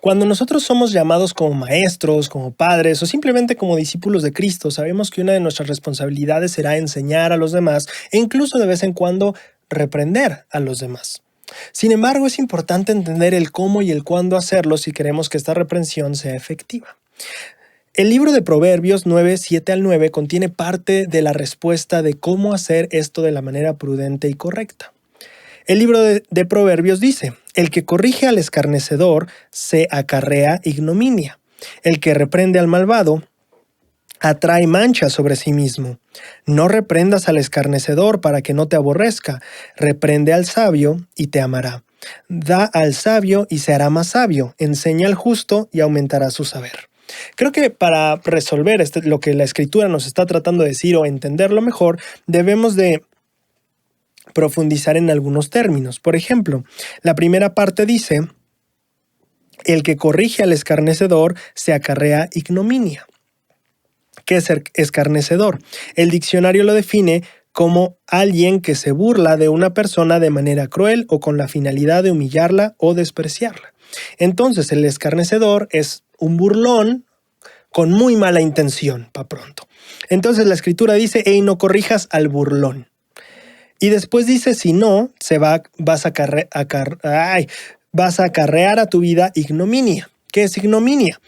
Cuando nosotros somos llamados como maestros, como padres o simplemente como discípulos de Cristo, sabemos que una de nuestras responsabilidades será enseñar a los demás e incluso de vez en cuando reprender a los demás. Sin embargo, es importante entender el cómo y el cuándo hacerlo si queremos que esta reprensión sea efectiva. El libro de Proverbios 9, 7 al 9 contiene parte de la respuesta de cómo hacer esto de la manera prudente y correcta. El libro de Proverbios dice: el que corrige al escarnecedor se acarrea ignominia. El que reprende al malvado atrae mancha sobre sí mismo. No reprendas al escarnecedor para que no te aborrezca. Reprende al sabio y te amará. Da al sabio y se hará más sabio. Enseña al justo y aumentará su saber. Creo que para resolver lo que la Escritura nos está tratando de decir o entenderlo mejor, debemos de profundizar en algunos términos. Por ejemplo, la primera parte dice: el que corrige al escarnecedor se acarrea ignominia. ¿Qué es escarnecedor? El diccionario lo define como alguien que se burla de una persona de manera cruel o con la finalidad de humillarla o despreciarla. Entonces, el escarnecedor es un burlón con muy mala intención, pa' pronto. Entonces la Escritura dice: hey, no corrijas al burlón. Y después dice: si no, vas a acarrear a tu vida ignominia. ¿Qué es ignominia?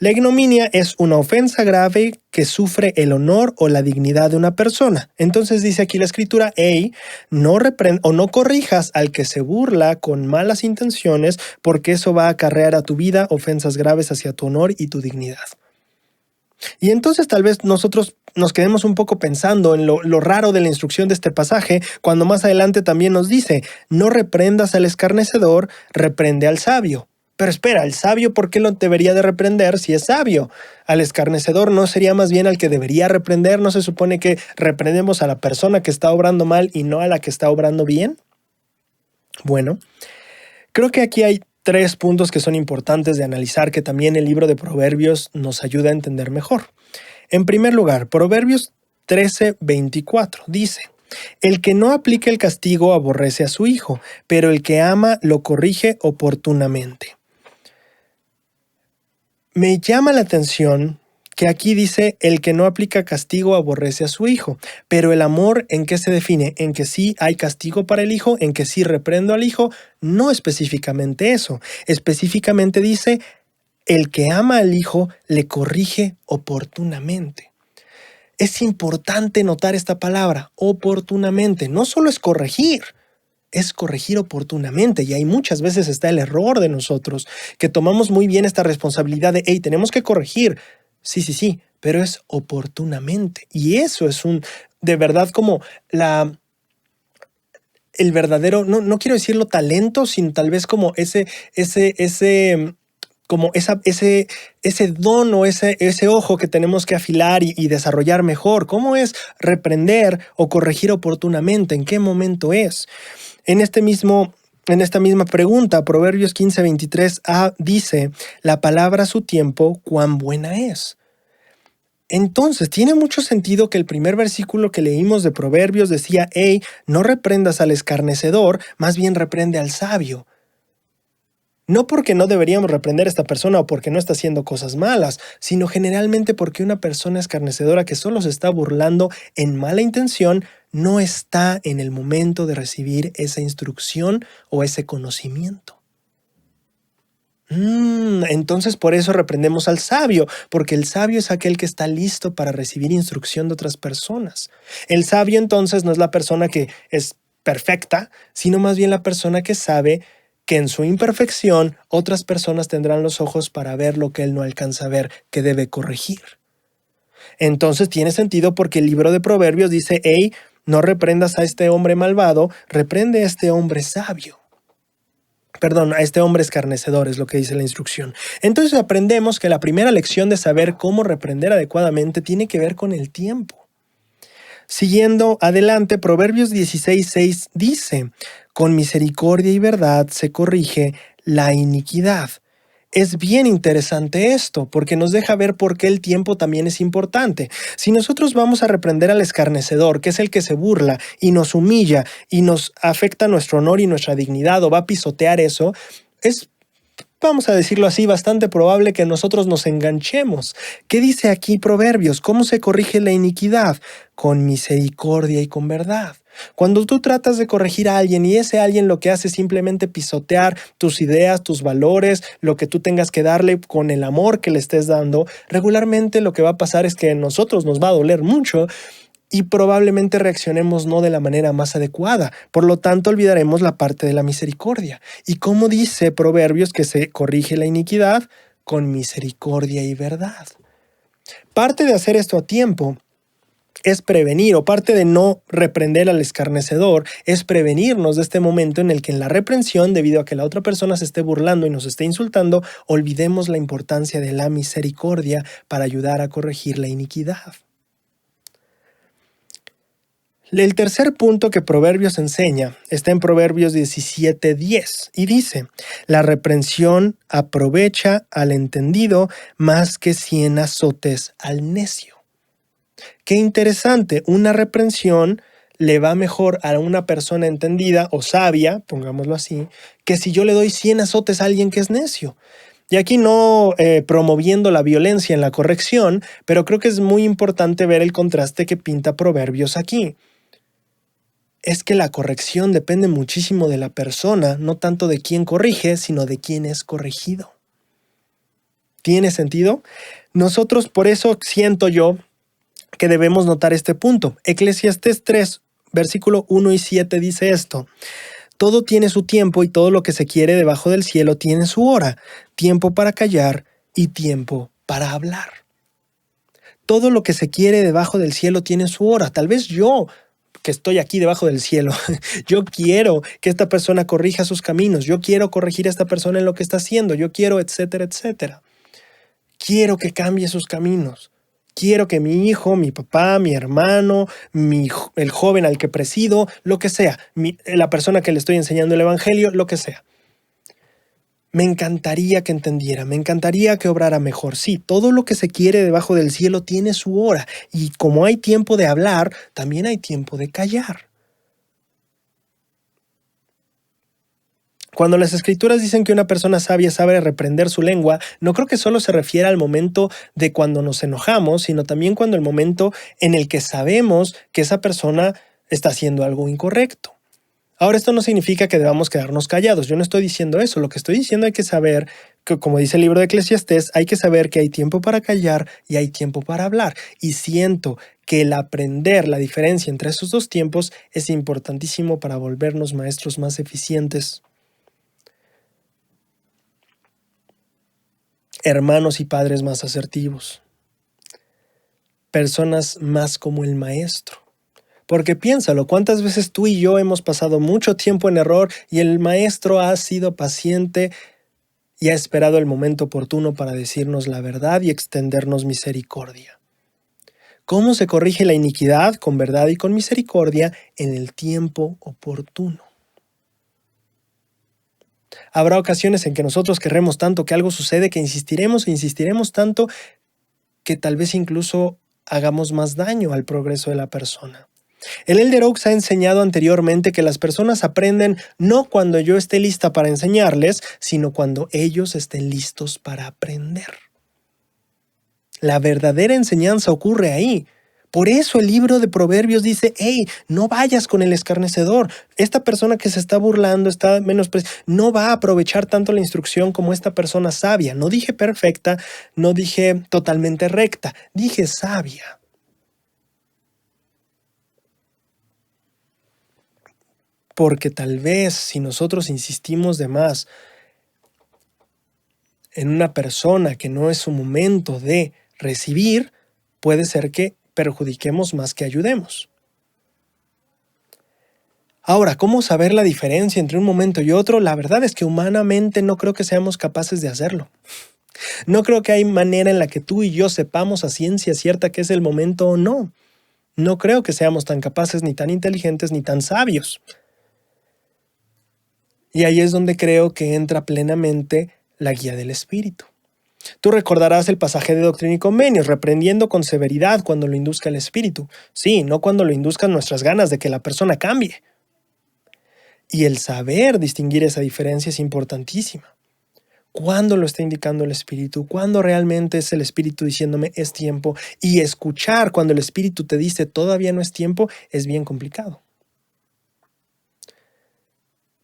La ignominia es una ofensa grave que sufre el honor o la dignidad de una persona. Entonces dice aquí la Escritura: hey, no corrijas al que se burla con malas intenciones, porque eso va a acarrear a tu vida ofensas graves hacia tu honor y tu dignidad. Y entonces tal vez nosotros nos quedemos un poco pensando en lo raro de la instrucción de este pasaje, cuando más adelante también nos dice: no reprendas al escarnecedor, reprende al sabio. Pero espera, ¿el sabio por qué lo debería de reprender si es sabio? ¿Al escarnecedor no sería más bien al que debería reprender? ¿No se supone que reprendemos a la persona que está obrando mal y no a la que está obrando bien? Bueno, creo que aquí hay 3 puntos que son importantes de analizar, que también el libro de Proverbios nos ayuda a entender mejor. En primer lugar, Proverbios 13:24 dice: el que no aplica el castigo aborrece a su hijo, pero el que ama lo corrige oportunamente. Me llama la atención que aquí dice: el que no aplica castigo aborrece a su hijo. Pero el amor, ¿en qué se define? ¿En que sí hay castigo para el hijo? ¿En que sí reprendo al hijo? No específicamente eso. Específicamente dice: el que ama al hijo le corrige oportunamente. Es importante notar esta palabra, oportunamente. No solo es corregir oportunamente. Y ahí muchas veces está el error de nosotros, que tomamos muy bien esta responsabilidad de: hey, tenemos que corregir. Sí, pero es oportunamente. Y eso es de verdad como el verdadero, no quiero decirlo talento, sino tal vez como ese don o ese ojo que tenemos que afilar y desarrollar mejor. ¿Cómo es reprender o corregir oportunamente? ¿En qué momento es? En esta misma pregunta, Proverbios 15:23a dice: la palabra a su tiempo, cuán buena es. Entonces, tiene mucho sentido que el primer versículo que leímos de Proverbios decía: hey, no reprendas al escarnecedor, más bien reprende al sabio. No porque no deberíamos reprender a esta persona o porque no está haciendo cosas malas, sino generalmente porque una persona escarnecedora que solo se está burlando en mala intención no está en el momento de recibir esa instrucción o ese conocimiento. Entonces por eso reprendemos al sabio, porque el sabio es aquel que está listo para recibir instrucción de otras personas. El sabio entonces no es la persona que es perfecta, sino más bien la persona que sabe que en su imperfección otras personas tendrán los ojos para ver lo que él no alcanza a ver, que debe corregir. Entonces tiene sentido porque el libro de Proverbios dice: hey, no reprendas a este hombre malvado, reprende a este hombre sabio. A este hombre escarnecedor, es lo que dice la instrucción. Entonces aprendemos que la primera lección de saber cómo reprender adecuadamente tiene que ver con el tiempo. Siguiendo adelante, Proverbios 16:6 dice: con misericordia y verdad se corrige la iniquidad. Es bien interesante esto, porque nos deja ver por qué el tiempo también es importante. Si nosotros vamos a reprender al escarnecedor, que es el que se burla y nos humilla y nos afecta nuestro honor y nuestra dignidad, o va a pisotear eso, es vamos a decirlo así, bastante probable que nosotros nos enganchemos. ¿Qué dice aquí Proverbios? ¿Cómo se corrige la iniquidad? Con misericordia y con verdad. Cuando tú tratas de corregir a alguien y ese alguien lo que hace es simplemente pisotear tus ideas, tus valores, lo que tú tengas que darle con el amor que le estés dando, regularmente lo que va a pasar es que a nosotros nos va a doler mucho y probablemente reaccionemos no de la manera más adecuada. Por lo tanto, olvidaremos la parte de la misericordia. ¿Y cómo dice Proverbios que se corrige la iniquidad? Con misericordia y verdad. Parte de hacer esto a tiempo es prevenir, o parte de no reprender al escarnecedor, es prevenirnos de este momento en el que en la reprensión, debido a que la otra persona se esté burlando y nos esté insultando, olvidemos la importancia de la misericordia para ayudar a corregir la iniquidad. El tercer punto que Proverbios enseña está en Proverbios 17:10 y dice: la reprensión aprovecha al entendido más que 100 azotes al necio. Qué interesante, una reprensión le va mejor a una persona entendida o sabia, pongámoslo así, que si yo le doy 100 azotes a alguien que es necio. Y aquí no promoviendo la violencia en la corrección, pero creo que es muy importante ver el contraste que pinta Proverbios aquí. Es que la corrección depende muchísimo de la persona, no tanto de quién corrige, sino de quién es corregido. ¿Tiene sentido? Nosotros, por eso siento yo que debemos notar este punto. Eclesiastés 3, versículo 1 y 7 dice esto: todo tiene su tiempo y todo lo que se quiere debajo del cielo tiene su hora, tiempo para callar y tiempo para hablar. Todo lo que se quiere debajo del cielo tiene su hora. Tal vez yo, que estoy aquí debajo del cielo, yo quiero que esta persona corrija sus caminos, yo quiero corregir a esta persona en lo que está haciendo, yo quiero, etcétera, etcétera. Quiero que cambie sus caminos. Quiero que mi hijo, mi papá, mi hermano, el joven al que presido, lo que sea, la persona que le estoy enseñando el evangelio, lo que sea. Me encantaría que entendiera, me encantaría que obrara mejor. Sí, todo lo que se quiere debajo del cielo tiene su hora. Y como hay tiempo de hablar, también hay tiempo de callar. Cuando las escrituras dicen que una persona sabia sabe reprender su lengua, no creo que solo se refiera al momento de cuando nos enojamos, sino también cuando el momento en el que sabemos que esa persona está haciendo algo incorrecto. Ahora, esto no significa que debamos quedarnos callados. Yo no estoy diciendo eso. Lo que estoy diciendo hay que saber, que, como dice el libro de Eclesiastés, hay que saber que hay tiempo para callar y hay tiempo para hablar. Y siento que el aprender la diferencia entre esos dos tiempos es importantísimo para volvernos maestros más eficientes. Hermanos y padres más asertivos, personas más como el maestro. Porque piénsalo, ¿cuántas veces tú y yo hemos pasado mucho tiempo en error y el maestro ha sido paciente y ha esperado el momento oportuno para decirnos la verdad y extendernos misericordia? ¿Cómo se corrige la iniquidad? Con verdad y con misericordia en el tiempo oportuno. Habrá ocasiones en que nosotros querremos tanto que algo sucede que insistiremos e insistiremos tanto que tal vez incluso hagamos más daño al progreso de la persona. El Elder Oaks ha enseñado anteriormente que las personas aprenden no cuando yo esté lista para enseñarles, sino cuando ellos estén listos para aprender. La verdadera enseñanza ocurre ahí. Por eso el libro de Proverbios dice: hey, no vayas con el escarnecedor. Esta persona que se está burlando, está no va a aprovechar tanto la instrucción como esta persona sabia. No dije perfecta, no dije totalmente recta, dije sabia. Porque tal vez si nosotros insistimos de más en una persona que no es su momento de recibir, puede ser que perjudiquemos más que ayudemos. Ahora, ¿cómo saber la diferencia entre un momento y otro? La verdad es que humanamente no creo que seamos capaces de hacerlo. No creo que hay manera en la que tú y yo sepamos a ciencia cierta qué es el momento o no. No creo que seamos tan capaces, ni tan inteligentes, ni tan sabios. Y ahí es donde creo que entra plenamente la guía del Espíritu. Tú recordarás el pasaje de Doctrina y Convenios, reprendiendo con severidad cuando lo induzca el Espíritu. Sí, no cuando lo induzcan nuestras ganas de que la persona cambie. Y el saber distinguir esa diferencia es importantísima. cuándo lo está indicando el Espíritu, cuándo realmente es el Espíritu diciéndome es tiempo, y escuchar cuando el Espíritu te dice todavía no es tiempo es bien complicado.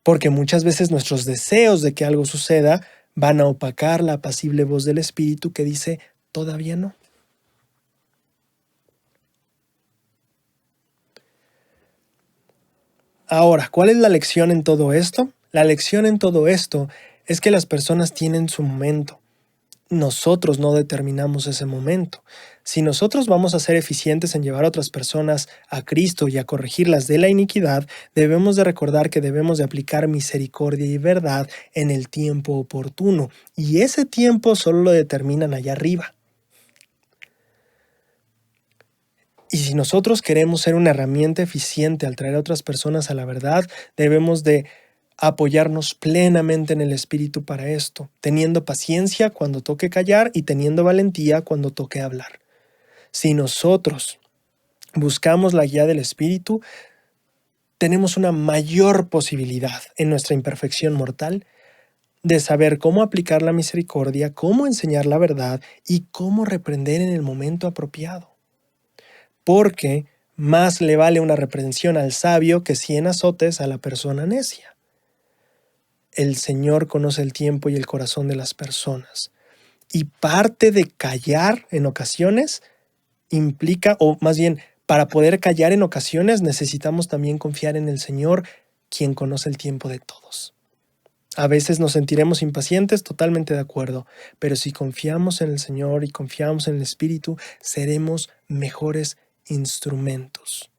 Porque muchas veces nuestros deseos de que algo suceda van a opacar la apacible voz del Espíritu que dice todavía no. Ahora, ¿cuál es la lección en todo esto? La lección en todo esto es que las personas tienen su momento. Nosotros no determinamos ese momento. Si nosotros vamos a ser eficientes en llevar a otras personas a Cristo y a corregirlas de la iniquidad, debemos de recordar que debemos de aplicar misericordia y verdad en el tiempo oportuno. Y ese tiempo solo lo determinan allá arriba. Y si nosotros queremos ser una herramienta eficiente al traer a otras personas a la verdad, debemos de apoyarnos plenamente en el Espíritu para esto, teniendo paciencia cuando toque callar y teniendo valentía cuando toque hablar. Si nosotros buscamos la guía del Espíritu, tenemos una mayor posibilidad en nuestra imperfección mortal de saber cómo aplicar la misericordia, cómo enseñar la verdad y cómo reprender en el momento apropiado. Porque más le vale una reprensión al sabio que 100 azotes a la persona necia. El Señor conoce el tiempo y el corazón de las personas. Y parte de callar en ocasiones implica, o más bien, para poder callar en ocasiones necesitamos también confiar en el Señor, quien conoce el tiempo de todos. A veces nos sentiremos impacientes, totalmente de acuerdo, pero si confiamos en el Señor y confiamos en el Espíritu, seremos mejores instrumentos.